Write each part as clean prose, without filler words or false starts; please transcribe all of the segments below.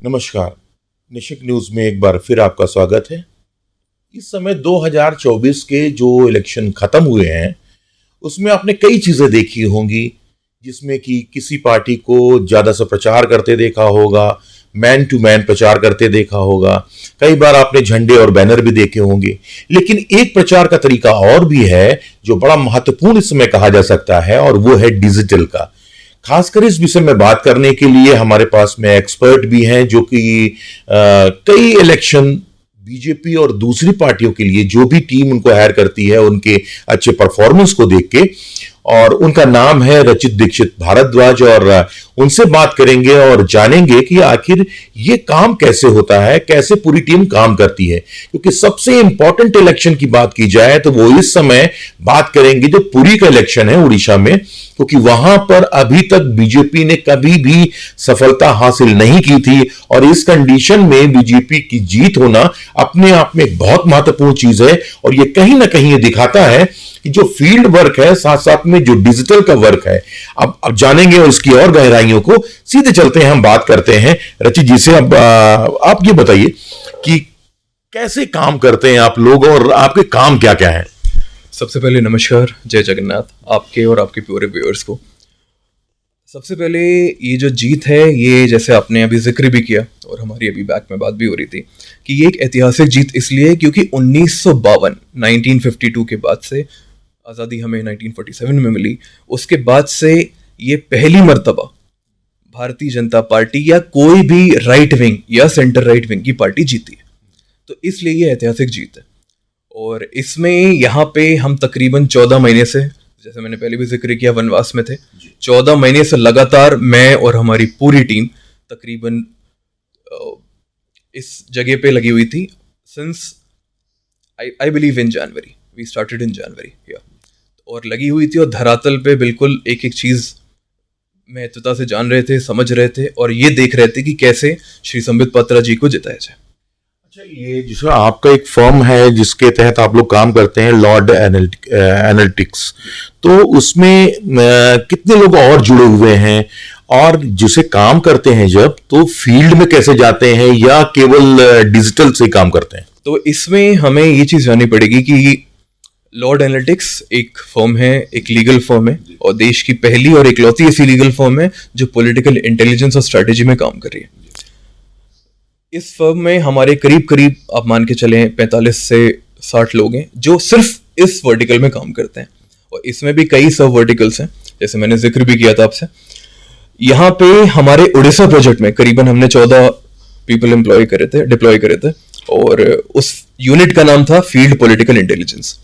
नमस्कार। निशिक न्यूज में एक बार फिर आपका स्वागत है। इस समय 2024 के जो इलेक्शन खत्म हुए हैं उसमें आपने कई चीजें देखी होंगी, जिसमें कि किसी पार्टी को ज्यादा से प्रचार करते देखा होगा, मैन टू मैन प्रचार करते देखा होगा, कई बार आपने झंडे और बैनर भी देखे होंगे। लेकिन एक प्रचार का तरीका और भी है जो बड़ा महत्वपूर्ण इस समय कहा जा सकता है, और वो है डिजिटल का। खासकर इस विषय में बात करने के लिए हमारे पास में एक्सपर्ट भी हैं, जो कि कई इलेक्शन बीजेपी और दूसरी पार्टियों के लिए जो भी टीम उनको हायर करती है उनके अच्छे परफॉर्मेंस को देख के, और उनका नाम है रचित दीक्षित भारद्वाज। और उनसे बात करेंगे और जानेंगे कि आखिर ये काम कैसे होता है, कैसे पूरी टीम काम करती है। क्योंकि सबसे इंपॉर्टेंट इलेक्शन की बात की जाए तो वो इस समय बात करेंगे जो पुरी का इलेक्शन है उड़ीसा में, क्योंकि वहां पर अभी तक बीजेपी ने कभी भी सफलता हासिल नहीं की थी। और इस कंडीशन में बीजेपी की जीत होना अपने आप में एक बहुत महत्वपूर्ण चीज है, और ये कहीं ना कहीं ये दिखाता है कि जो फील्ड वर्क है साथ साथ में जो डिजिटल का वर्क है। अब जानेंगे और इसकी और गहराइयों को। सीधे चलते हैं, हम बात करते हैं रचित जी से। अब आप ये बताइए कि कैसे काम करते हैं आप लोग और आपके काम क्या क्या है। सबसे पहले नमस्कार, जय जगन्नाथ आपके और आपके पूरे व्यूअर्स को। सबसे पहले ये जो जीत है, ये जैसे आपने अभी जिक्र भी किया और हमारी अभी बैक में बात भी हो रही थी कि ये एक ऐतिहासिक जीत इसलिए क्योंकि 1952 के बाद से आज़ादी हमें 1947 में मिली, उसके बाद से ये पहली मर्तबा भारतीय जनता पार्टी या कोई भी राइट विंग या सेंटर राइट विंग की पार्टी जीती है। तो इसलिए ये ऐतिहासिक जीत है। और इसमें यहाँ पे हम तकरीबन 14 महीने से, जैसे मैंने पहले भी जिक्र किया, वनवास में थे। 14 महीने से लगातार मैं और हमारी पूरी टीम तकरीबन इस जगह पे लगी हुई थी since I believe in January. We started in January और लगी हुई थी, और धरातल पे बिल्कुल एक एक चीज़ महत्वता से जान रहे थे, समझ रहे थे, और ये देख रहे थे कि कैसे श्री संबित पात्रा जी को जिताया जाए। ये जिसका आपका एक फर्म है जिसके तहत आप लोग काम करते हैं, लॉर्ड एनालिटिक्स, तो उसमें कितने लोग और जुड़े हुए हैं, और जिसे काम करते हैं जब तो फील्ड में कैसे जाते हैं या केवल डिजिटल से काम करते हैं? तो इसमें हमें ये चीज़ जाननी पड़ेगी कि लॉर्ड एनालिटिक्स एक फर्म है, एक लीगल फर्म है, और देश की पहली और इकलौती ऐसी लीगल फर्म है जो पॉलिटिकल इंटेलिजेंस और स्ट्रैटेजी में काम कर रही है। इस फर्म में हमारे करीब आप मान के चलें 45 से 60 लोग हैं जो सिर्फ इस वर्टिकल में काम करते हैं, और इसमें भी कई सब वर्टिकल्स हैं, जैसे मैंने जिक्र भी किया था आपसे। यहाँ पे हमारे उड़ीसा प्रोजेक्ट में करीबन हमने 14 पीपल डिप्लॉय करे थे, और उस यूनिट का नाम था फील्ड पॉलिटिकल इंटेलिजेंस।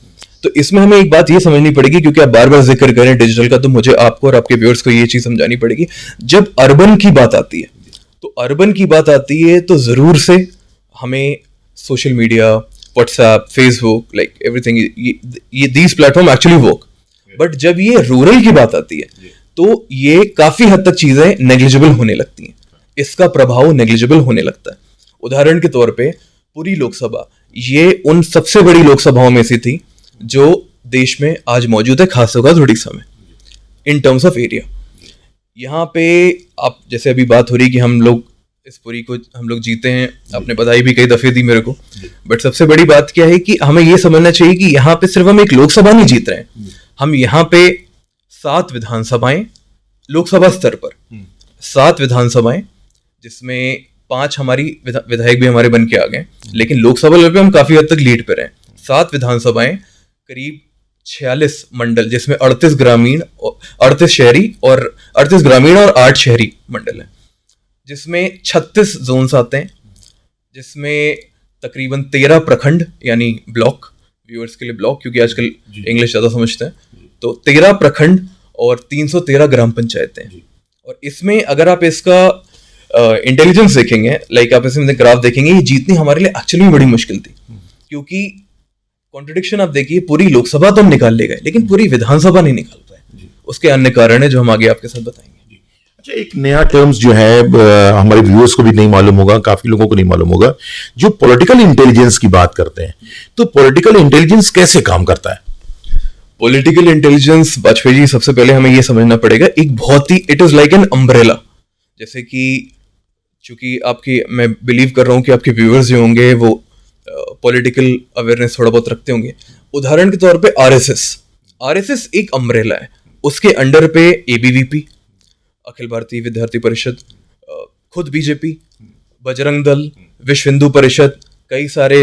तो इसमें हमें एक बात ये समझनी पड़ेगी, क्योंकि आप बार बार जिक्र करें डिजिटल का, तो मुझे आपको और आपके व्यूअर्स को ये चीज समझानी पड़ेगी। जब अर्बन की बात आती है तो जरूर से हमें social media, WhatsApp, Facebook, like everything, ये these platform actually work. But जब ये रूरल की बात आती है तो ये काफी हद तक चीजें नेग्लिजिबल होने लगती हैं, इसका प्रभाव नेग्लिजिबल होने लगता है। उदाहरण के तौर पे पूरी लोकसभा ये उन सबसे बड़ी लोकसभाओं में से थी जो देश में आज मौजूद है, खासकर उड़ीसा में, इन टर्म्स ऑफ एरिया। यहाँ पे आप जैसे अभी बात हो रही कि हम लोग इस पूरी को हम लोग जीते हैं, आपने बधाई भी कई दफे दी मेरे को। बट सबसे बड़ी बात क्या है कि हमें ये समझना चाहिए कि यहाँ पे सिर्फ हम एक लोकसभा नहीं जीत रहे हैं, हम यहाँ पे 7 विधानसभाएं, लोकसभा स्तर पर 7 विधानसभाएं, जिसमें 5 हमारी विधायक भी हमारे बन के आ गए, लेकिन लोकसभा लेवल पे हम काफी हद तक लीड पे रहे। 7 विधानसभाएं, करीब 46 मंडल, जिसमें 38 शहरी और 8 शहरी मंडल है, जिसमें 36 जोन्स आते हैं, जिसमें तकरीबन 13 प्रखंड यानी ब्लॉक, व्यूअर्स के लिए ब्लॉक क्योंकि आजकल इंग्लिश ज़्यादा समझते हैं, तो 13 प्रखंड और 313 ग्राम पंचायतें। और इसमें अगर आप इसका इंटेलिजेंस देखेंगे, लाइक आप इसमें ग्राफ देखेंगे, ये जीतनी हमारे लिए एक्चुअली बड़ी मुश्किल थी, क्योंकि कॉन्ट्रडिक्शन आप देखिए, पूरी लोकसभा तो हम निकाल ले गए लेकिन पूरी विधानसभा नहीं निकाल पाए। उसके अन्य कारण है जो हम आगे आपके साथ बताएंगे। अच्छा, एक नया टर्म्स जो है हमारे व्यूअर्स को भी नहीं मालूम होगा, काफी लोगों को नहीं मालूम होगा, जो पॉलिटिकल इंटेलिजेंस की बात करते हैं, तो पॉलिटिकल इंटेलिजेंस कैसे काम करता है? पॉलिटिकल इंटेलिजेंस, वाजपेयी जी, सबसे पहले हमें यह समझना पड़ेगा, एक बहुत ही, it is like an umbrella. जैसे कि चूंकि आपकी, मैं बिलीव कर रहा हूँ कि आपके व्यूअर्स जो होंगे वो पॉलिटिकल अवेयरनेस थोड़ा बहुत रखते होंगे। उदाहरण के तौर पे आरएसएस एक अम्ब्रेला है, उसके अंडर पे एबीवीपी, अखिल भारतीय विद्यार्थी परिषद, खुद बीजेपी, बजरंग दल, विश्व हिंदू परिषद, कई सारे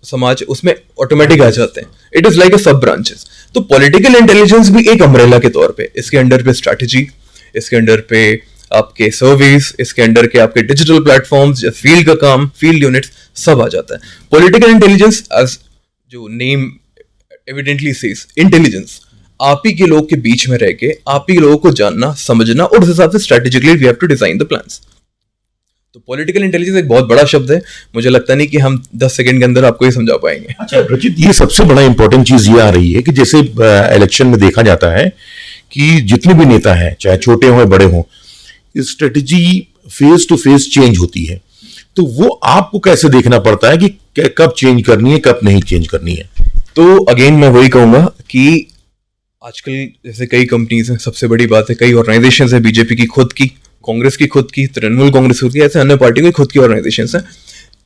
समाज उसमें ऑटोमेटिक आ जाते हैं। इट इज लाइक अ सब ब्रांचेस। तो पॉलिटिकल इंटेलिजेंस भी एक अम्ब्रेला के तौर पे, इसके अंडर पे स्ट्रैटेजी, इसके अंडर पे आपके सर्विस, इसके अंडर के आपके डिजिटल प्लेटफॉर्म्स, फील्ड का काम, फील्ड यूनिट्स, सब आ जाता है। पॉलिटिकल इंटेलिजेंस, एज जो नेम एविडेंटली सेज, इंटेलिजेंस, आप ही के लोग के बीच में रह के आप ही के लोगों को जानना, समझना, और उस हिसाब से strategically we have to design the plans. तो पॉलिटिकल इंटेलिजेंस एक बहुत बड़ा शब्द है, मुझे लगता नहीं कि हम 10 सेकंड के अंदर आपको ये समझा पाएंगे। अच्छा रचित, ये सबसे बड़ा इंपॉर्टेंट चीज ये आ रही है कि जैसे इलेक्शन में देखा जाता है कि जितने भी नेता हैं, चाहे छोटे हों बड़े हों, strategy face to face change होती है। तो वो आपको कैसे देखना पड़ता है कि कब चेंज करनी है, कब नहीं चेंज करनी है? तो अगेन मैं वही कहूंगा कि आजकल जैसे कई कंपनीज हैं, सबसे बड़ी बात है कई ऑर्गेनाइजेशंस है, बीजेपी की खुद की, कांग्रेस की खुद की, तृणमूल कांग्रेस खुद की, ऐसे अन्य पार्टियों की खुद की ऑर्गेनाइजेशंस हैं।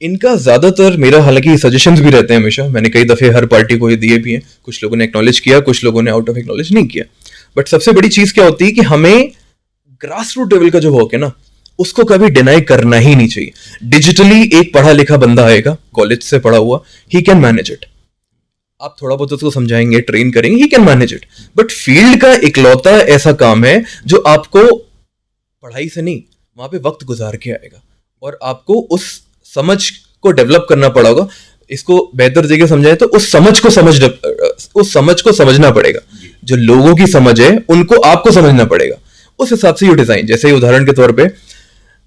इनका ज्यादातर, मेरा हालांकि सजेशंस भी रहते हैं हमेशा, मैंने कई दफे हर पार्टी को ये दिए भी हैं, कुछ लोगों ने एक्नॉलेज किया, कुछ लोगों ने आउट ऑफ एक्नॉलेज नहीं किया। बट सबसे बड़ी चीज क्या होती है कि हमें ग्रास रूट लेवल का जो वर्क है ना, उसको कभी डिनाई करना ही नहीं चाहिए। डिजिटली एक पढ़ा लिखा बंदा आएगा, कॉलेज से पढ़ा हुआ, ही कैन मैनेज इट। आप थोड़ा बहुत उसको समझाएंगे, ट्रेन करेंगे, he can manage it. But field का इकलौता ऐसा काम है जो आपको पढ़ाई से नहीं, वहां पे वक्त गुजार के आएगा, और आपको उस समझ को डेवलप करना पड़ेगा। इसको बेहतर तरीके समझाएं तो उस समझ को समझना पड़ेगा। जो लोगों की समझ है उनको आपको समझना पड़ेगा, उस हिसाब से ये डिजाइन। जैसे उदाहरण के तौर पे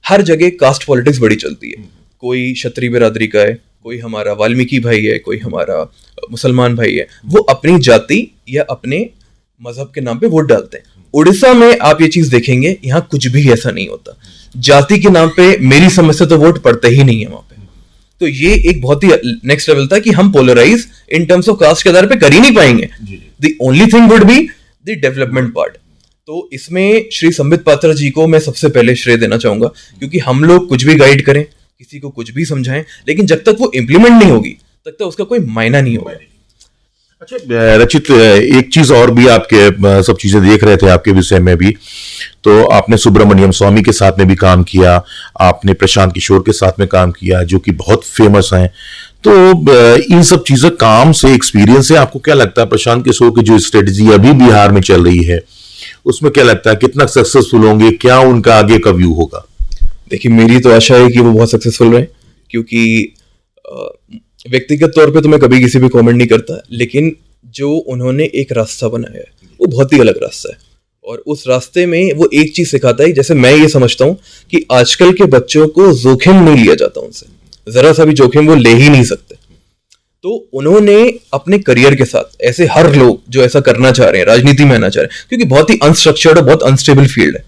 हर जगह कास्ट पॉलिटिक्स बड़ी चलती है, कोई क्षत्रिय बिरादरी का है, कोई हमारा वाल्मीकि भाई है, कोई हमारा मुसलमान भाई है, वो अपनी जाति या अपने मजहब के नाम पे वोट डालते हैं। उड़ीसा में आप ये चीज देखेंगे, यहाँ कुछ भी ऐसा नहीं होता। जाति के नाम पे मेरी समझ से तो वोट पड़ते ही नहीं है वहां पे। तो ये एक बहुत ही नेक्स्ट लेवल था कि हम polarise in terms of caste के आधार पे कर ही नहीं पाएंगे। The only thing would be the development part. तो इसमें श्री संबित पात्रा जी को मैं सबसे पहले श्रेय देना चाहूंगा, क्योंकि हम लोग कुछ भी गाइड करें, किसी को कुछ भी समझाएं, लेकिन जब तक वो इंप्लीमेंट नहीं होगी तब तक उसका कोई मायना नहीं होगा। अच्छा रचित, एक चीज और भी, आपके सब चीजें देख रहे थे आपके विषय में भी, तो आपने सुब्रमण्यम स्वामी के साथ में भी काम किया, आपने प्रशांत किशोर के साथ में काम किया जो कि बहुत फेमस हैं। तो इन सब चीजों काम से एक्सपीरियंस है, आपको क्या लगता है प्रशांत किशोर की जो स्ट्रेटेजी अभी बिहार में चल रही है उसमें क्या लगता है कितना सक्सेसफुल होंगे, क्या उनका आगे का व्यू होगा? देखिए, मेरी तो आशा है कि वो बहुत सक्सेसफुल रहे, क्योंकि व्यक्तिगत तौर पे तो मैं कभी किसी भी कमेंट नहीं करता, लेकिन जो उन्होंने एक रास्ता बनाया है वो बहुत ही अलग रास्ता है, और उस रास्ते में वो एक चीज सिखाता है। जैसे मैं ये समझता हूँ कि आजकल के बच्चों को जोखिम नहीं लिया जाता, उनसे जरा सा भी जोखिम वो ले ही नहीं सकते। तो उन्होंने अपने करियर के साथ, ऐसे हर लोग जो ऐसा करना चाह रहे हैं, राजनीति में आना चाह रहे हैं, क्योंकि बहुत ही अनस्ट्रक्चर्ड और बहुत अनस्टेबल फील्ड है,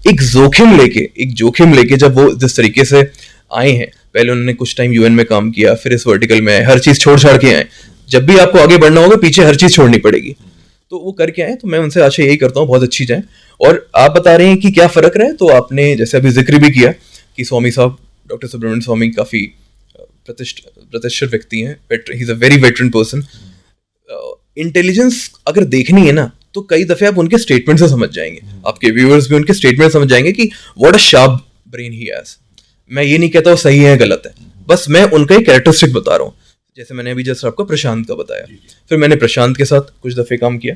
एक जोखिम लेके जब वो जिस तरीके से आए हैं, पहले उन्होंने कुछ टाइम यूएन में काम किया, फिर इस वर्टिकल में हर चीज छोड़ छाड़ के आए। जब भी आपको आगे बढ़ना होगा पीछे हर चीज छोड़नी पड़ेगी, तो वो करके आए। तो मैं उनसे आशा यही करता हूँ बहुत अच्छी जाए। और आप बता रहे हैं कि क्या फर्क रहा है, तो आपने जैसे अभी जिक्र भी किया कि स्वामी साहब, डॉक्टर सुब्रमण्यम स्वामी काफी प्रतिष्ठित व्यक्ति हैं, he is a very veteran person. Intelligence अगर देखनी है ना, तो कई दफे आप उनके स्टेटमेंट से समझ जाएंगे, आपके व्यूअर्स भी उनके स्टेटमेंट समझ जाएंगे कि what a sharp brain he has. मैं ये नहीं कहता वो सही है गलत है, बस मैं उनका एक कैरेक्टरिस्टिक बता रहा हूँ। जैसे मैंने अभी जस्ट आपको प्रशांत का बताया, फिर मैंने प्रशांत के साथ कुछ दफे काम किया,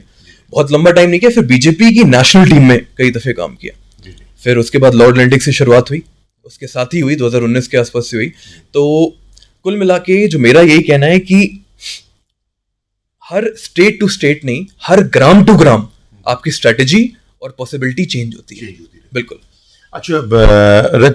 बहुत लंबा टाइम नहीं किया, फिर बीजेपी की नेशनल टीम में कई दफे काम किया, फिर उसके बाद लॉर्ड एनालिटिक्स की शुरुआत हुई, उसके साथ ही हुई 2019 के आसपास से हुई। तो कुल मिला के जो मेरा यही कहना है कि हर स्टेट टू स्टेट नहीं, हर ग्राम टू ग्राम आपकी स्ट्रेटेजी और पॉसिबिलिटी चेंज होती है। बिल्कुल। अच्छा,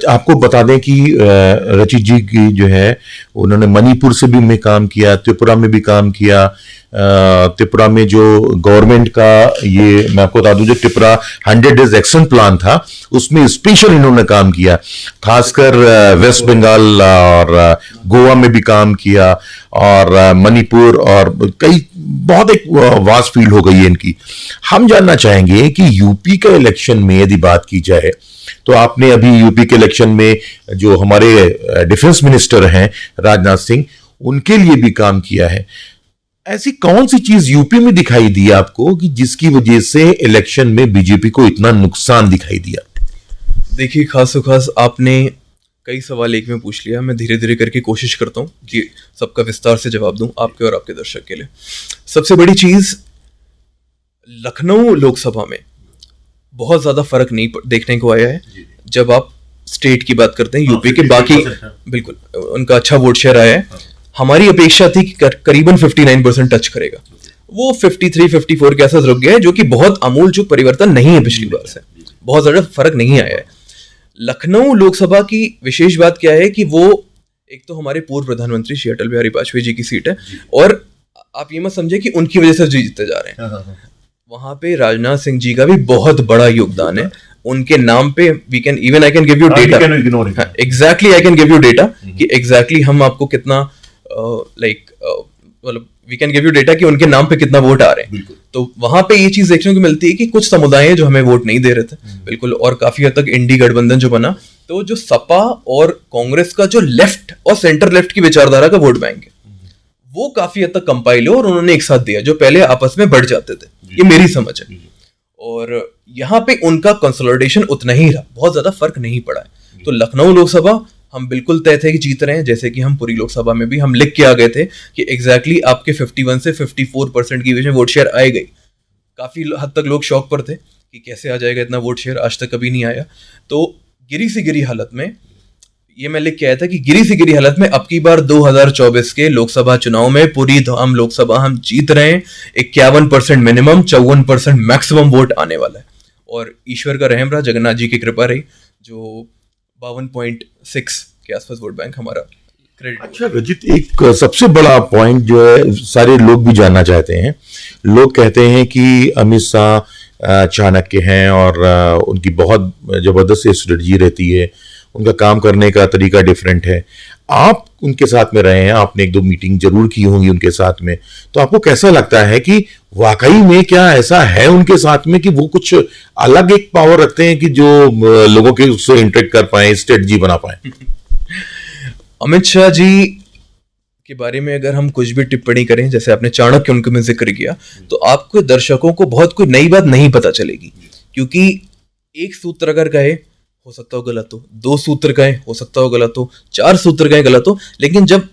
आपको बता दें कि रचित जी की जो है, उन्होंने मणिपुर से भी में काम किया, त्रिपुरा में भी काम किया। त्रिपुरा में जो गवर्नमेंट का, ये मैं आपको बता दूं, जो त्रिपुरा 100 डेज एक्शन प्लान था उसमें स्पेशल इन्होंने काम किया, खासकर वेस्ट बंगाल और गोवा में भी काम किया, और मणिपुर, और कई बहुत एक वास्ट फील्ड हो गई है इनकी। हम जानना चाहेंगे कि यूपी का इलेक्शन में यदि बात की जाए तो आपने अभी यूपी के इलेक्शन में जो हमारे डिफेंस मिनिस्टर हैं राजनाथ सिंह, उनके लिए भी काम किया है। ऐसी कौन सी चीज यूपी में दिखाई दी आपको कि जिसकी वजह से इलेक्शन में बीजेपी को इतना नुकसान दिखाई दिया? देखिए, खास आपने कई सवाल एक में पूछ लिया। मैं धीरे धीरे करके कोशिश करता हूँ कि सबका विस्तार से जवाब दूं आपके और आपके दर्शक के लिए। सबसे बड़ी चीज, लखनऊ लोकसभा में बहुत ज्यादा फर्क नहीं देखने को आया है। जब आप स्टेट की बात करते हैं, यूपी के बाकी बिल्कुल उनका अच्छा वोट शेयर आया है। हमारी अपेक्षा थी कि करीबन 59% टच करेगा, वो 53-54 के आसपास रुक गया है, जो कि बहुत आमूलचूल परिवर्तन नहीं है। पिछली बार से बहुत ज्यादा फर्क नहीं आया है। लखनऊ लोकसभा की विशेष बात क्या है कि वो एक तो हमारे पूर्व प्रधानमंत्री श्री अटल बिहारी वाजपेयी जी की सीट है, और आप ये मत समझे कि उनकी वजह से जीतते जा रहे हैं। वहां पे राजनाथ सिंह जी का भी बहुत बड़ा योगदान है। उनके नाम पे I can give you data, exactly I can give you data कि एग्जैक्टली हम आपको कितना मतलब we can give you data कि उनके नाम पे कितना वोट आ रहे हैं। तो वहां पे ये चीज देखने को मिलती है कि कुछ समुदाय हैं जो हमें वोट नहीं दे रहे थे, बिल्कुल, और काफी हद तक इंडी गठबंधन जो बना, तो जो सपा और कांग्रेस का जो लेफ्ट और सेंटर लेफ्ट की विचारधारा का वोट बैंक है, वो काफी हद तक कंपाइल हो और उन्होंने एक साथ दिया, जो पहले आपस में बढ़ जाते थे। ये मेरी समझ है। और यहाँ पे उनका कंसोलिडेशन उतना ही रहा, बहुत ज्यादा फर्क नहीं पड़ा है। तो लखनऊ लोकसभा हम बिल्कुल तय थे कि जीत रहे हैं, जैसे कि हम पूरी लोकसभा में भी हम लिख के आ गए थे कि एग्जैक्टली आपके 51 से 54% की वजह वोट शेयर आए गई। काफी हद तक लोग शौक पर थे कि कैसे आ जाएगा इतना वोट शेयर, आज तक कभी नहीं आया। तो गिरी से गिरी हालत में ये मैं लिख के आया था कि गिरी से गिरी हालत में अब की बार 2024 के लोकसभा चुनाव में पूरी धाम लोकसभा हम जीत रहे हैं। 51% मिनिमम, 54% मैक्सिमम वोट आने वाला है, और ईश्वर का रहम रहा, जगन्नाथ जी की कृपा रही, जो 52.6 के आसपास वोट बैंक हमारा क्रेडिट। अच्छा रजित, एक सबसे बड़ा पॉइंट जो है सारे लोग भी जानना चाहते हैं। लोग कहते हैं कि अमित शाह चाणक्य हैं और उनकी बहुत जबरदस्त स्ट्रेटजी रहती है, उनका काम करने का तरीका डिफरेंट है। आप उनके साथ में रहे हैं, आपने एक दो मीटिंग जरूर की होंगी उनके साथ में, तो आपको कैसा लगता है कि वाकई में क्या ऐसा है उनके साथ में कि वो कुछ अलग एक पावर रखते हैं कि जो लोगों के उससे इंटरेक्ट कर पाए, स्ट्रेटजी बना पाए? अमित शाह जी के बारे में अगर हम कुछ भी टिप्पणी करें, जैसे आपने चाणक्य उनका में जिक्र किया, तो आपको दर्शकों को बहुत कोई नई बात नहीं पता चलेगी, क्योंकि एक सूत्र अगर कहे हो सकता हो गलत हो, 2 सूत्र कहें हो सकता हो गलत हो, 4 सूत्र कहें गलत हो, लेकिन जब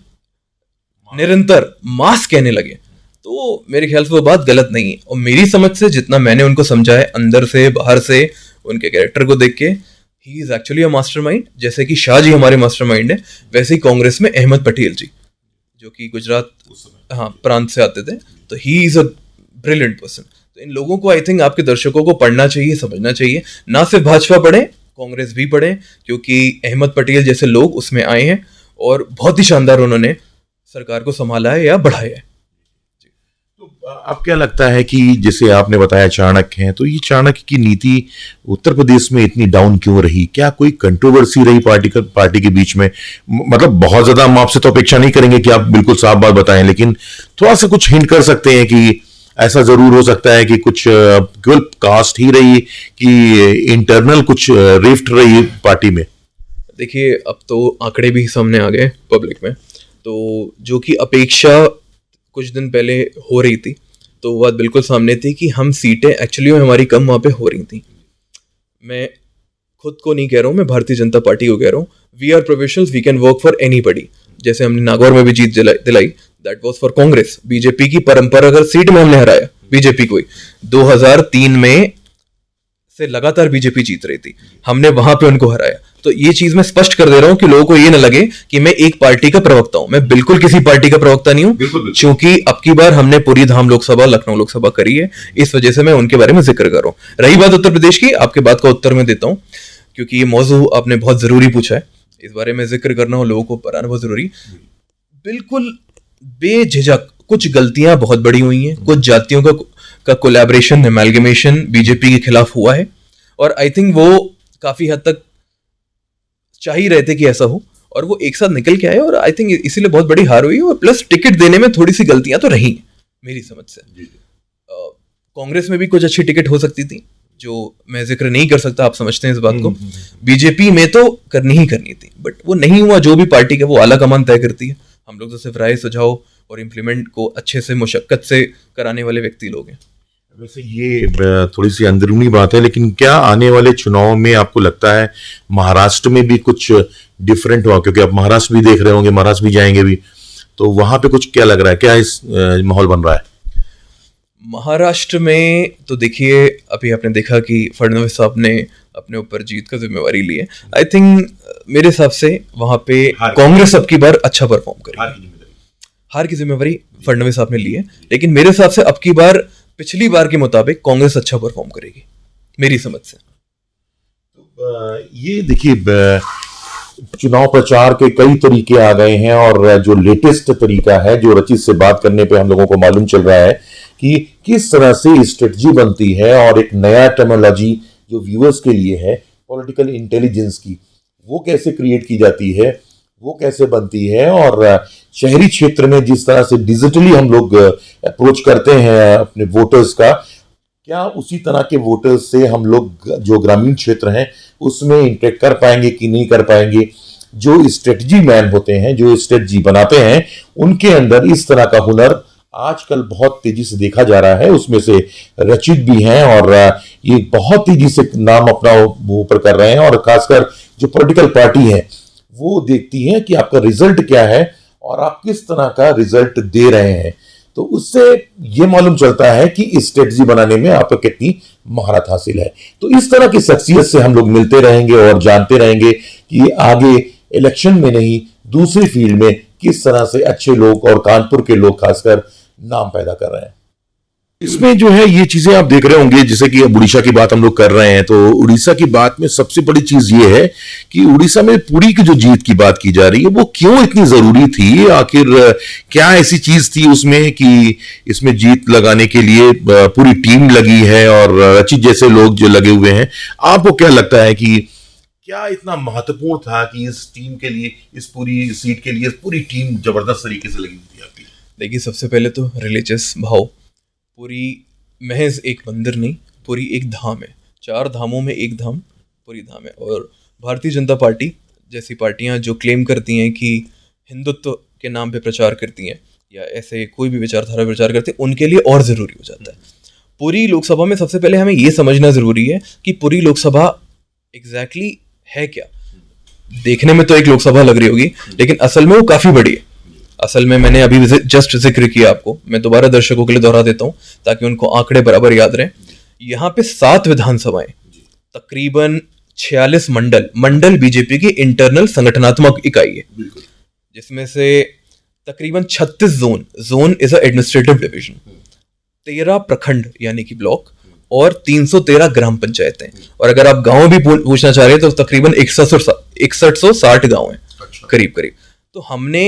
निरंतर मास कहने लगे तो मेरे ख्याल से वो बात गलत नहीं है। और मेरी समझ से जितना मैंने उनको समझा है, अंदर से बाहर से, उनके कैरेक्टर को देख के, he is actually a mastermind. जैसे कि शाह जी हमारे मास्टरमाइंड है, वैसे ही कांग्रेस में अहमद पटेल जी, जो कि गुजरात प्रांत से आते थे, तो he is a brilliant person. तो इन लोगों को आई थिंक आपके दर्शकों को पढ़ना चाहिए, समझना चाहिए। ना सिर्फ भाजपा पढ़े, कांग्रेस भी पढ़े, क्योंकि अहमद पटेल जैसे लोग उसमें आए हैं और बहुत ही शानदार उन्होंने सरकार को संभाला है या बढ़ाया है। तो अब क्या लगता है कि जैसे आपने बताया चाणक्य हैं, तो ये चाणक्य की नीति उत्तर प्रदेश में इतनी डाउन क्यों रही? क्या कोई कंट्रोवर्सी रही पार्टी के बीच में? मतलब बहुत ज्यादा हम आपसे तो अपेक्षा नहीं करेंगे कि आप बिल्कुल साफ बात बताएं, लेकिन थोड़ा सा कुछ हिंट कर सकते हैं कि ऐसा जरूर हो सकता है कि कुछ केवल कास्ट ही रही कि इंटरनल कुछ रिफ्ट रही पार्टी में? देखिए, अब तो आंकड़े भी सामने आ गए पब्लिक में, तो जो कि अपेक्षा कुछ दिन पहले हो रही थी, तो वो बात बिल्कुल सामने थी कि हम सीटें एक्चुअली में हमारी कम वहाँ पे हो रही थी। मैं खुद को नहीं कह रहा हूँ, मैं भारतीय जनता पार्टी को कह रहा हूँ, we are professionals, we can work for anybody. जैसे हमने नागौर में भी जीत दिलाई, that was for Congress. BJP की परंपरा, अगर सीट में हमने हराया बीजेपी को, 2003 में से लगातार बीजेपी जीत रही थी, हमने वहां पे उनको हराया। तो ये चीज मैं स्पष्ट कर दे रहा हूं कि लोगों को ये ना लगे कि मैं एक पार्टी का प्रवक्ता हूं। मैं बिल्कुल किसी पार्टी का प्रवक्ता नहीं हूं, क्योंकि अब की बार हमने पूरी धाम लोकसभा, लखनऊ लोकसभा करी है, इस वजह से मैं उनके बारे में जिक्र कर रहा हूं। रही बात उत्तर प्रदेश की, आपके बात का उत्तर मैं देता हूं, क्योंकि ये मौजू आपने बहुत जरूरी पूछा है, इस बारे में जिक्र करना और लोगों को पढ़ाना बहुत जरूरी। बिल्कुल बेझिझक कुछ गलतियां बहुत बड़ी हुई हैं, कुछ जातियों का कोलैबोरेशन, एमैल्गमेशन बीजेपी के खिलाफ हुआ है, और आई थिंक वो काफी हद तक चाह ही रहे थे कि ऐसा हो, और वो एक साथ निकल के आए, और आई थिंक इसीलिए बहुत बड़ी हार हुई। और प्लस टिकट देने में थोड़ी सी गलतियां तो रही मेरी समझ से। कांग्रेस में भी कुछ अच्छी टिकट हो सकती थी, जो मैं जिक्र नहीं कर सकता, आप समझते हैं इस बात को। बीजेपी में तो करनी ही करनी थी, बट वो नहीं हुआ। जो भी पार्टी का वो आला कमान तय करती है, हम लोग तो सिर्फ राय सुझाव और इम्प्लीमेंट को अच्छे से मुशक्कत से कराने वाले व्यक्ति लोग हैं। वैसे ये थोड़ी सी अंदरूनी बात है, लेकिन क्या आने वाले चुनाव में आपको लगता है महाराष्ट्र में भी कुछ डिफरेंट हुआ? क्योंकि आप महाराष्ट्र भी देख रहे होंगे, महाराष्ट्र भी जाएंगे भी, तो वहां पे कुछ क्या लग रहा है, क्या इस माहौल बन रहा है? महाराष्ट्र में तो देखिए, अभी आपने देखा कि फडणवीस साहब ने अपने ऊपर जीत का जिम्मेवारी ली है। आई थिंक मेरे हिसाब से वहां पे कांग्रेस अब की बार अच्छा परफॉर्म करेगी। हार की जिम्मेवारी फडणवीस साहब ने ली है, लेकिन मेरे हिसाब से अब की बार पिछली बार के मुताबिक कांग्रेस अच्छा परफॉर्म करेगी, मेरी समझ से। ये देखिए, चुनाव प्रचार के कई तरीके आ गए हैं, और जो लेटेस्ट तरीका है, जो रचित से बात करने पे हम लोगों को मालूम चल रहा है कि किस तरह से स्ट्रेटजी बनती है, और एक नया टर्मिनोलॉजी जो व्यूअर्स के लिए है, पॉलिटिकल इंटेलिजेंस की, वो कैसे क्रिएट की जाती है, वो कैसे बनती है। और शहरी क्षेत्र में जिस तरह से डिजिटली हम लोग अप्रोच करते हैं अपने वोटर्स का, क्या उसी तरह के वोटर्स से हम लोग जो ग्रामीण क्षेत्र हैं उसमें इंटरेक्ट कर पाएंगे कि नहीं कर पाएंगे? जो स्ट्रेटजी मैन होते हैं, जो स्ट्रेटजी बनाते हैं, उनके अंदर इस तरह का हुनर आजकल बहुत तेजी से देखा जा रहा है। उसमें से रचित भी हैं, और ये बहुत तेजी से नाम अपना ऊपर कर रहे हैं। और खासकर जो पॉलिटिकल पार्टी है वो देखती है कि आपका रिजल्ट क्या है और आप किस तरह का रिजल्ट दे रहे हैं। तो उससे ये मालूम चलता है कि इस स्ट्रेटजी बनाने में आपको कितनी महारत हासिल है। तो इस तरह की शख्सियत से हम लोग मिलते रहेंगे और जानते रहेंगे कि आगे इलेक्शन में नहीं, दूसरी फील्ड में किस तरह से अच्छे लोग और कानपुर के लोग खासकर नाम पैदा कर रहे हैं। इसमें जो है ये चीजें आप देख रहे होंगे, जैसे कि अब उड़ीसा की बात हम लोग कर रहे हैं, तो उड़ीसा की बात में सबसे बड़ी चीज ये है कि उड़ीसा में पुरी की जो जीत की बात की जा रही है, वो क्यों इतनी जरूरी थी? आखिर क्या ऐसी चीज थी उसमें कि इसमें जीत लगाने के लिए पूरी टीम लगी है और रचित जैसे लोग जो लगे हुए हैं? आपको क्या लगता है कि क्या इतना महत्वपूर्ण था कि इस टीम के लिए, इस पूरी सीट के लिए पूरी टीम जबरदस्त तरीके से लगी हुई थी आपकी? देखिए, सबसे पहले तो रिलीजियस भाव। पूरी महज एक मंदिर नहीं, पूरी एक धाम है। 4 धामों में एक धाम पूरी धाम है। और भारतीय जनता पार्टी जैसी पार्टियां जो क्लेम करती हैं कि हिंदुत्व के नाम पे प्रचार करती हैं या ऐसे कोई भी विचारधारा प्रचार करते हैं, उनके लिए और ज़रूरी हो जाता है। पूरी लोकसभा में सबसे पहले हमें ये समझना ज़रूरी है कि पूरी लोकसभा एग्जैक्टली है क्या। देखने में तो एक लोकसभा लग रही होगी, लेकिन असल में वो काफ़ी बड़ी है। असल में मैंने अभी जस्ट जिक्र किया आपको, मैं दोबारा दर्शकों के लिए दोहरा देता हूं ताकि उनको आंकड़े बराबर याद रहें। यहाँ पे 7 विधानसभाएं, तकरीबन 46 मंडल बीजेपी की इंटरनल संगठनात्मक इकाई है, जिसमें से तकरीबन 36 zone is a administrative division, 13 प्रखंड यानी कि ब्लॉक, और 313 ग्राम पंचायतें। और अगर आप गांव भी पूछना चाह रहे हैं तो तकरीबन 6160 गांव हैं करीब करीब। तो हमने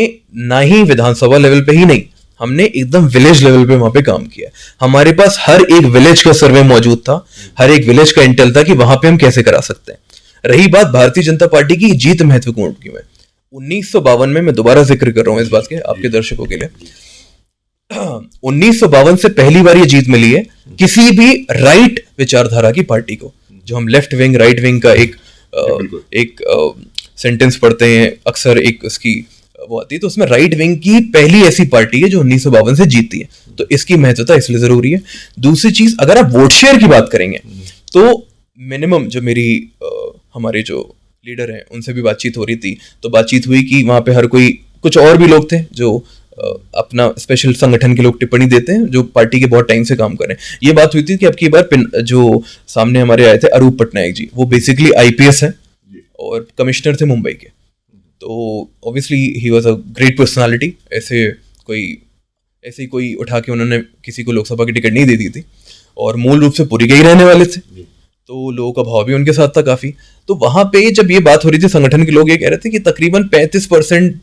ना ही विधानसभा लेवल पे ही नहीं, हमने एकदम विलेज लेवल पे वहां पे काम किया। हमारे पास हर एक विलेज का सर्वे मौजूद था, हर एक विलेज का इंटेल था कि वहां पे हम कैसे करा सकते हैं। रही बात भारतीय जनता पार्टी की जीत महत्वपूर्ण क्यों है, 1952 में, मैं दोबारा जिक्र कर रहा हूं इस बात के आपके दर्शकों के लिए, 1952 से पहली बार ये जीत मिली है किसी भी राइट विचारधारा की पार्टी को। जो हम लेफ्ट विंग राइट विंग का एक सेंटेंस पढ़ते हैं अक्सर, एक उसकी वो आती है, तो उसमें राइट विंग की पहली ऐसी पार्टी है जो 1952 से जीती है। तो इसकी महत्वता इसलिए जरूरी है। दूसरी चीज, अगर आप वोट शेयर की बात करेंगे तो मिनिमम जो मेरी हमारे जो लीडर हैं उनसे भी बातचीत हो रही थी, तो बातचीत हुई कि वहां पे हर कोई, कुछ और भी लोग थे जो अपना स्पेशल संगठन के लोग टिप्पणी देते हैं जो पार्टी के बहुत टाइम से काम कर रहे हैं। ये बात हुई थी कि अब की बार जो सामने हमारे आए थे अरूप पटनायक जी, वो बेसिकली आईपीएस है और कमिश्नर थे मुंबई के। तो obviously he was a great personality. ऐसे ही कोई उठा के उन्होंने किसी को लोकसभा की टिकट नहीं दे दी थी, और मूल रूप से पुरी के ही रहने वाले थे, तो लोगों का भाव भी उनके साथ था काफी। तो वहां पे जब ये बात हो रही थी, संगठन के लोग ये कह रहे थे कि तकरीबन 35%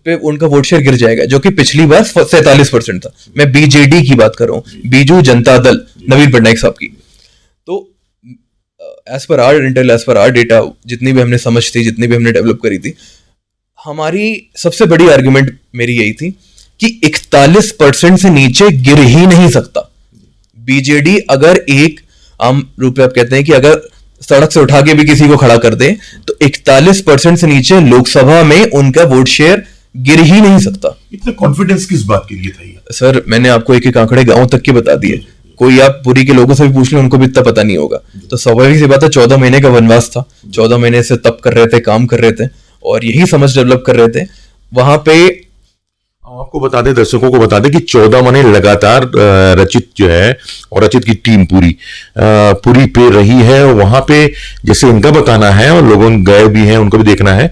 पे उनका वोट शेयर गिर जाएगा, जो कि पिछली बार 47% था। मैं बीजेडी की बात कर रहा हूँ, बीजू जनता दल, नवीन पटनायक साहब की। तो as per our intel, as per our data, जितनी भी हमने समझ थी, जितनी भी हमने डेवलप करी थी, हमारी सबसे बड़ी आर्गुमेंट मेरी यही थी कि 41% से नीचे गिर ही नहीं सकता। बीजेडी अगर एक आम रूप में आप कहते हैं कि अगर सड़क से उठा के भी किसी को खड़ा कर दे तो 41% से नीचे लोकसभा में उनका वोट शेयर गिर ही नहीं सकता। इतना कॉन्फिडेंस किस बात के लिए था ये? सर मैंने आपको एक एक आंकड़े गांव तक के बता दिए, कोई आप पुरी के लोगों से भी पूछ लें उनको भी इतना पता नहीं होगा। तो स्वाभाविक सी बात है 14 महीने का वनवास था, 14 महीने से तप कर रहे थे, काम कर रहे थे और यही समझ डेवलप कर रहे थे। वहां पे आपको बता दें, दर्शकों को बता दें कि 14 महीने लगातार रचित जो है और रचित की टीम पूरी पे रही है। वहां पे जैसे इनका बताना है और लोगों गए भी हैं, उनको भी देखना है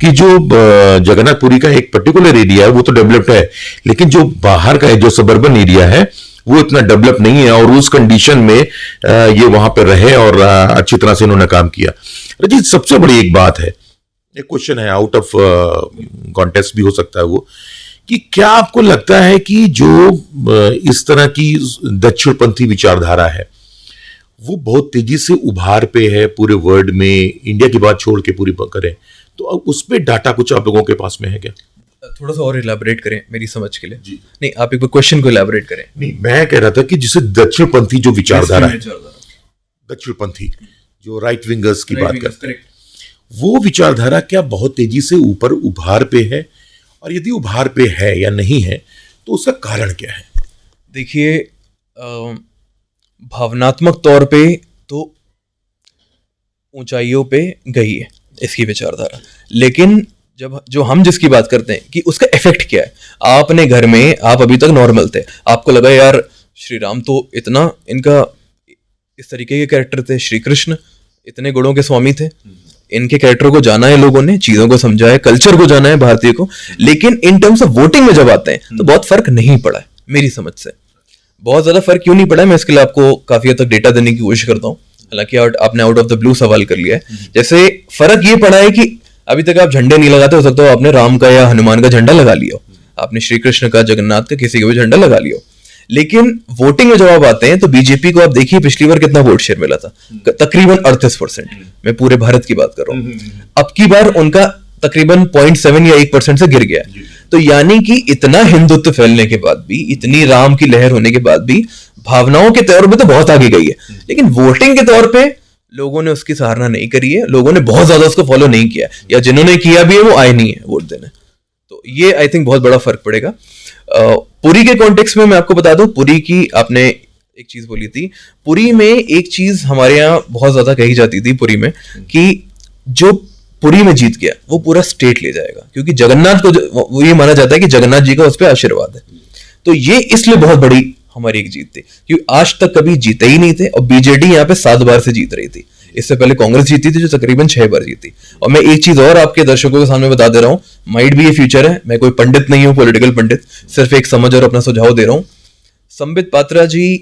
कि जो जगन्नाथपुरी का एक पर्टिकुलर एरिया है वो तो डेवलप्ड है, लेकिन जो बाहर का जो सबर्बन एरिया है वो इतना डेवलप नहीं है और उस कंडीशन में ये वहां पर रहे और अच्छी तरह से इन्होंने काम किया। रचित, सबसे बड़ी एक बात है, एक क्वेश्चन है, आउट ऑफ कॉन्टेस्ट भी हो सकता है वो, कि क्या आपको लगता है कि जो इस तरह की दक्षिणपंथी विचारधारा है वो बहुत तेजी से उभार पे है पूरे वर्ल्ड में, इंडिया की बात छोड़ के पूरी करें तो उस पे डाटा कुछ आप लोगों के पास में है क्या? थोड़ा सा और इलैबोरेट करें मेरी समझ के लिए जी। नहीं, आप एक बार क्वेश्चन को इलैबोरेट करें। नहीं, मैं कह रहा था कि जिसे दक्षिणपंथी जो विचारधारा है, दक्षिणपंथी जो राइट विंगर्स की बात करते हैं, वो विचारधारा क्या बहुत तेजी से ऊपर उभार पे है, और यदि उभार पे है या नहीं है तो उसका कारण क्या है? देखिए, भावनात्मक तौर पे तो ऊंचाइयों पे गई है इसकी विचारधारा, लेकिन जब जो हम जिसकी बात करते हैं कि उसका इफेक्ट क्या है, आपने घर में आप अभी तक नॉर्मल थे, आपको लगा यार श्री राम तो इतना इनका इस तरीके के कैरेक्टर थे, श्री कृष्ण इतने गुणों के स्वामी थे, इनके कैरेक्टर को जाना है, लोगों ने चीजों को समझा है, कल्चर को जाना है भारतीय को, लेकिन इन टर्म्स ऑफ वोटिंग में जब आते हैं तो बहुत फर्क नहीं पड़ा है मेरी समझ से। बहुत ज्यादा फर्क क्यों नहीं पड़ा है, मैं इसके लिए आपको काफी हद तक डेटा देने की कोशिश करता हूँ, हालांकि आपने आउट ऑफ द ब्लू सवाल कर लिया है। जैसे फर्क ये पड़ा है कि अभी तक आप झंडे नहीं लगाते, हो सकता हो आपने राम का या हनुमान का झंडा लगा लिया हो, आपने श्री कृष्ण का, जगन्नाथ का, किसी का भी झंडा लगा लिया हो, लेकिन वोटिंग में जब आप आते हैं तो बीजेपी को आप देखिए पिछली बार कितना वोट शेयर मिला था, तकरीबन 38%। मैं पूरे भारत की बात कर रहा हूँ। अब की बार उनका तकरीबन 0.7 या 1% से गिर गया है। तो यानी कि इतना हिंदुत्व फैलने के बाद भी, इतनी राम की लहर होने के बाद भी भावनाओं के तौर पे तो बहुत आगे गई है, लेकिन वोटिंग के तौर पे लोगों ने उसकी सराहना नहीं करी है, लोगों ने बहुत ज्यादा उसको फॉलो नहीं किया, या जिन्होंने किया भी है वो आए नहीं है वोट देने। तो ये आई थिंक बहुत बड़ा फर्क पड़ेगा। पुरी के कॉन्टेक्स्ट में मैं आपको बता दूं, पुरी की आपने एक चीज बोली थी, पुरी में एक चीज हमारे यहाँ बहुत ज्यादा कही जाती थी पुरी में, कि जो पुरी में जीत गया वो पूरा स्टेट ले जाएगा, क्योंकि जगन्नाथ को वो ये माना जाता है कि जगन्नाथ जी का उस पर आशीर्वाद है। तो ये इसलिए बहुत बड़ी हमारी एक जीत थी, क्योंकि आज तक कभी जीते ही नहीं थे, और बीजेडी यहाँ पे 7 बार से जीत रही थी। इससे पहले कांग्रेस जीती थी जो तकरीबन 6 बार जीती। और मैं एक चीज और आपके दर्शकों के सामने बता दे रहा हूँ, माइट भी ये फ्यूचर है, मैं कोई पंडित नहीं हूँ, पॉलिटिकल पंडित, सिर्फ एक समझ और अपना सुझाव दे रहा हूँ। संबित पात्रा जी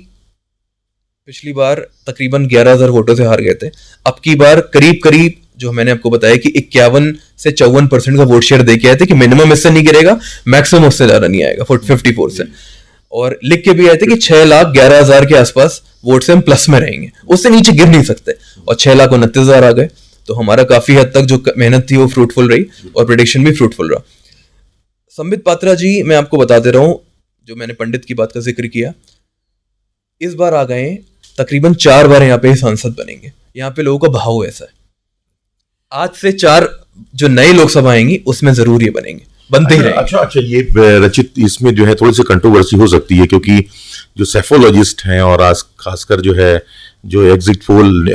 पिछली बार तकरीबन 11,000 वोटों से हार गए थे। अब की बार करीब करीब जो मैंने आपको बताया कि 51 से 54% का वोट शेयर देके आए थे कि मिनिमम इससे नहीं गिरेगा, मैक्सिमम उससे ज्यादा नहीं आएगा, 54 से। और लिख के भी आए थे कि 6,11,000 के आसपास वोट से हम प्लस में रहेंगे, उससे नीचे गिर नहीं सकते, और 6,29,000 आ गए। तो हमारा काफी हद तक जो मेहनत थी वो फ्रूटफुल रही, और प्रेडिक्शन भी फ्रूटफुल रहा। संबित पात्रा जी, मैं आपको बता दे रहा हूं, जो मैंने पंडित की बात का जिक्र किया, इस बार आ गए, तकरीबन 4 बार यहाँ पे सांसद बनेंगे। यहाँ पे लोगों का भाव ऐसा है, आज से 4 जो नए लोकसभा आएंगी उसमें जरूर ये बनेंगे, बनते ही रहेंगे। अच्छा, ये रचित, इसमें जो है थोड़ी सी कंट्रोवर्सी हो सकती है, क्योंकि जो सेफोलॉजिस्ट हैं और आज खासकर जो है जो एग्जिट पोल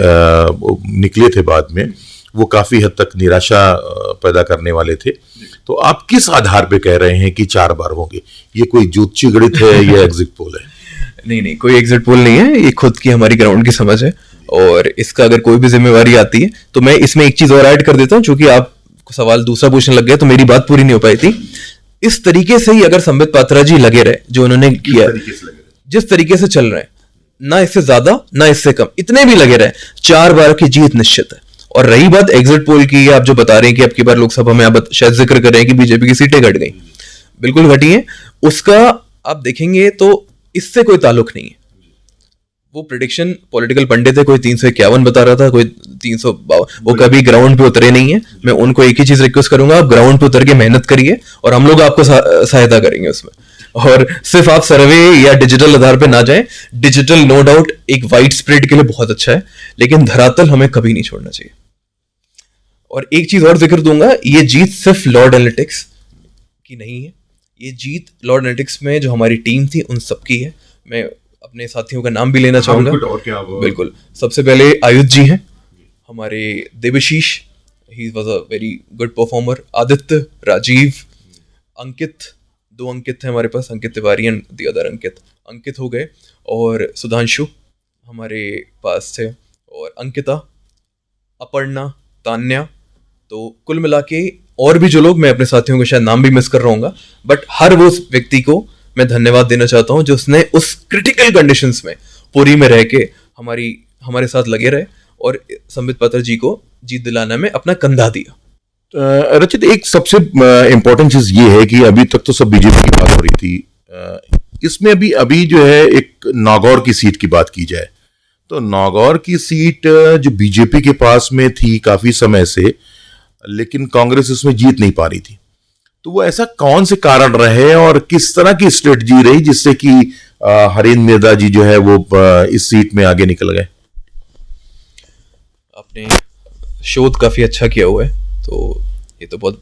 निकले थे बाद में, वो काफी हद तक निराशा पैदा करने वाले थे। तो आप किस आधार पे कह रहे हैं कि 4 बार होंगे? ये कोई ज्योतिषी गणित है या एग्जिट पोल है? नहीं, कोई एग्जिट पोल नहीं है, ये खुद की हमारी ग्राउंड की समझ है, और इसका अगर कोई भी जिम्मेवारी आती है तो मैं इसमें एक चीज और ऐड कर देता हूं, चूंकि आप सवाल दूसरा पूछने लग गए तो मेरी बात पूरी नहीं हो पाई थी। इस तरीके से ही अगर संबित पात्रा जी लगे रहे जो उन्होंने किया, जिस तरीके से चल रहे हैं, ना इससे ज्यादा ना इससे कम, इतने भी लगे रहे, 4 बार की जीत निश्चित है। और रही बात एग्जिट पोल की, आप जो बता रहे हैं कि अब की बार लोकसभा में आप शायद जिक्र कर रहे हैं कि बीजेपी की सीटें घट गई, बिल्कुल घटी है, उसका आप देखेंगे तो इससे कोई ताल्लुक नहीं है। वो प्रेडिक्शन पॉलिटिकल पंडित है, कोई 351 बता रहा था, कोई 352, वो कभी ग्राउंड पे उतरे नहीं है। मैं उनको एक ही चीज रिक्वेस्ट करूंगा, आप ग्राउंड पे उतर के मेहनत करिए और हम लोग आपको सहायता करेंगे उसमें। और सिर्फ आप सर्वे या डिजिटल आधार पे ना जाएं। डिजिटल नो डाउट एक वाइड स्प्रेड के लिए बहुत अच्छा है, लेकिन धरातल हमें कभी नहीं छोड़ना चाहिए। और एक चीज और जिक्र दूंगा, ये जीत सिर्फ लॉर्ड एनालिटिक्स की नहीं है, ये जीत लॉर्ड एनालिटिक्स में जो हमारी टीम थी उन सबकी है। मैं अपने साथियों का नाम भी लेना चाहूंगा। और क्या बिल्कुल, सबसे पहले आयुध जी हैं, हमारे Devashish, he was a very good performer, Aditya, Rajeev, Ankit, 2 Ankit हैं हमारे पास, Ankit Tiwari and the other Ankit हो गए, और सुधांशु हमारे पास थे, और अंकिता, अपर्णा, तान्या। तो कुल मिला के और भी जो लोग, मैं अपने साथियों के शायद नाम भी मिस कर रहा हूँ, बट हर वो व्यक्ति को मैं धन्यवाद देना चाहता हूँ जो उसने उस क्रिटिकल कंडीशंस में पुरी में रह के हमारे साथ लगे रहे और संबित पात्र जी को जीत दिलाने में अपना कंधा दिया। रचित, एक सबसे इम्पोर्टेंट चीज ये है कि अभी तक तो सब बीजेपी की बात हो रही थी, इसमें अभी जो है एक नागौर की सीट की बात की जाए तो नागौर की सीट जो बीजेपी के पास में थी काफी समय से, लेकिन कांग्रेस इसमें जीत नहीं पा रही थी, तो वो ऐसा कौन से कारण रहे और किस तरह की स्ट्रेटजी रही जिससे कि हरेंद्र मिर्धा जी जो है वो इस सीट में आगे निकल गए? आपने शोध काफी अच्छा किया हुआ है, तो ये तो बहुत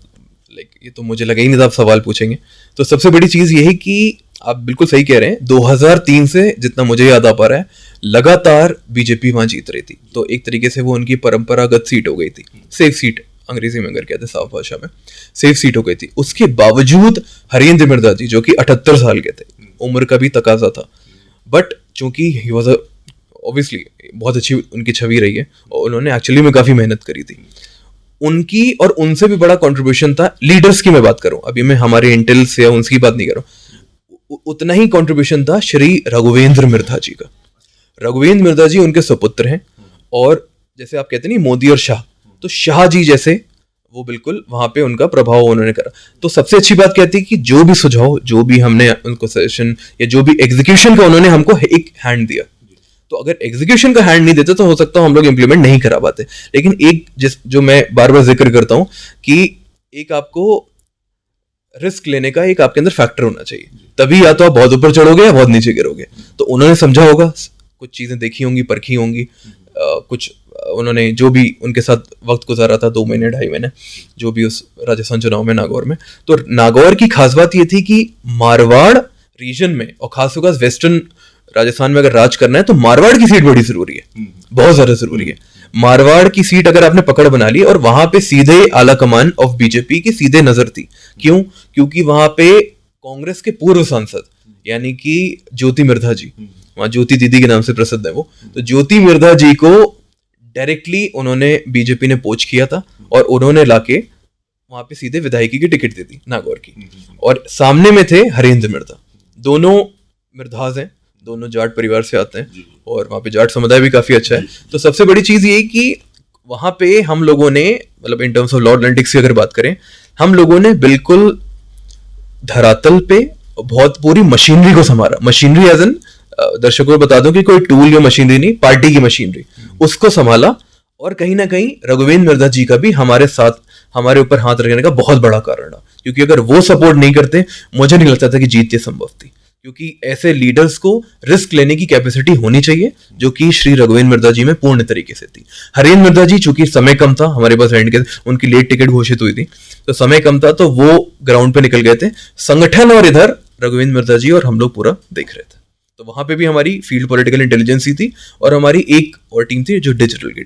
ये तो मुझे लगा ही नहीं था आप सवाल पूछेंगे। तो सबसे बड़ी चीज ये है कि आप बिल्कुल सही कह रहे हैं, 2003 से जितना मुझे याद आ पा रहा है लगातार बीजेपी वहां जीत रही थी, तो एक तरीके से वो उनकी परंपरागत सीट हो गई थी, सेफ सीट अंग्रेजी में अगर कहते हैं, साफ भाषा में सेफ सीट हो गई थी। उसके बावजूद हरेंद्र मिर्धा जी जो कि 78 साल के थे, उम्र का भी तकाजा था, बट चूंकि ही वॉज ऑब्वियसली बहुत अच्छी उनकी छवि रही है और उन्होंने एक्चुअली में काफी मेहनत करी थी उनकी, और उनसे भी बड़ा कंट्रीब्यूशन था लीडर्स की मैं बात करूं, अभी मैं हमारे इंटेल से या उनकी बात नहीं कर रहा हूं, उतना ही कंट्रीब्यूशन था श्री रघुवेंद्र मिर्धा जी का। रघुवेंद्र मिर्धा जी उनके सुपुत्र हैं, और जैसे आप कहते नहीं मोदी और शाह, तो शाह जी जैसे वो बिल्कुल वहां पे उनका प्रभाव उन्होंने करा। तो सबसे अच्छी बात कहती है कि जो भी सुझाव, जो भी हमने उनको सजेशन या जो भी एग्जीक्यूशन का उन्होंने हमको एक हैंड दिया, तो अगर एग्जीक्यूशन का हैंड नहीं देते तो हो सकता है हम लोग इंप्लीमेंट नहीं करा पाते। लेकिन एक जो मैं बार बार जिक्र करता हूं कि एक आपको रिस्क लेने का एक आपके अंदर फैक्टर होना चाहिए, तभी या तो आप बहुत ऊपर चढ़ोगे या बहुत नीचे गिरोगे। तो उन्होंने समझा होगा, कुछ चीजें देखी होंगी, परखी होंगी, कुछ उन्होंने जो भी उनके साथ वक्त गुजारा था 2 महीने 2.5 महीने जो भी उस राजस्थान चुनाव में नागौर में, तो नागौर की खास बात ये थी कि मारवाड़ रीजन में और खासकर वेस्टर्न राजस्थान में अगर राज करना है तो मारवाड़ की सीट बड़ी जरूरी है, बहुत ज्यादा जरूरी है। मारवाड़ की सीट अगर आपने पकड़ बना ली, और वहां पे सीधे आला कमान ऑफ बीजेपी की सीधे नजर थी, क्यों? क्योंकि वहां पे कांग्रेस के पूर्व सांसद यानी कि ज्योति मिर्धा जी, वहां ज्योति दीदी के नाम से प्रसिद्ध है वो, तो ज्योति मिर्धा जी को डायरेक्टली उन्होंने बीजेपी ने पोच किया था और उन्होंने लाके वहां पे सीधे विधायकी की टिकट दे दी नागौर की, और सामने में थे हरेंद्र मिर्धा। दोनों मिर्धाज हैं, दोनों जाट परिवार से आते हैं और वहाँ पे जाट समुदाय भी काफी अच्छा है। तो सबसे बड़ी चीज ये कि वहां पे हम लोगों ने, मतलब इन टर्म्स ऑफ लॉर्ड एनालिटिक्स की अगर बात करें, हम लोगों ने बिल्कुल धरातल पे बहुत पूरी मशीनरी को संभाला। मशीनरी एज एन, दर्शकों को बता दूं कि कोई टूल या मशीनरी नहीं, पार्टी की मशीनरी, उसको संभाला। और कहीं ना कहीं रघुवेंद्र मिर्धा जी का भी हमारे साथ, हमारे ऊपर हाथ रखने का बहुत बड़ा कारण रहा, क्योंकि अगर वो सपोर्ट नहीं करते मुझे नहीं लगता था कि जीत ये संभव थी। क्योंकि ऐसे लीडर्स को रिस्क लेने की कैपेसिटी होनी चाहिए, जो कि श्री रघुवेंद्र मिर्धा जी में पूर्ण तरीके से थी। हरेंद्र मिर्धा जी चूंकि समय कम था हमारे पास एंड के, उनकी लेट टिकट घोषित हुई थी तो समय कम था, तो वो ग्राउंड पे निकल गए थे संगठन, और इधर रघुवेंद्र मिर्धा जी और हम लोग पूरा देख रहे थे। तो वहां पे भी हमारी फील्ड पॉलिटिकल इंटेलिजेंस ही थी, और हमारी एक और टीम थी जो डिजिटल की टीम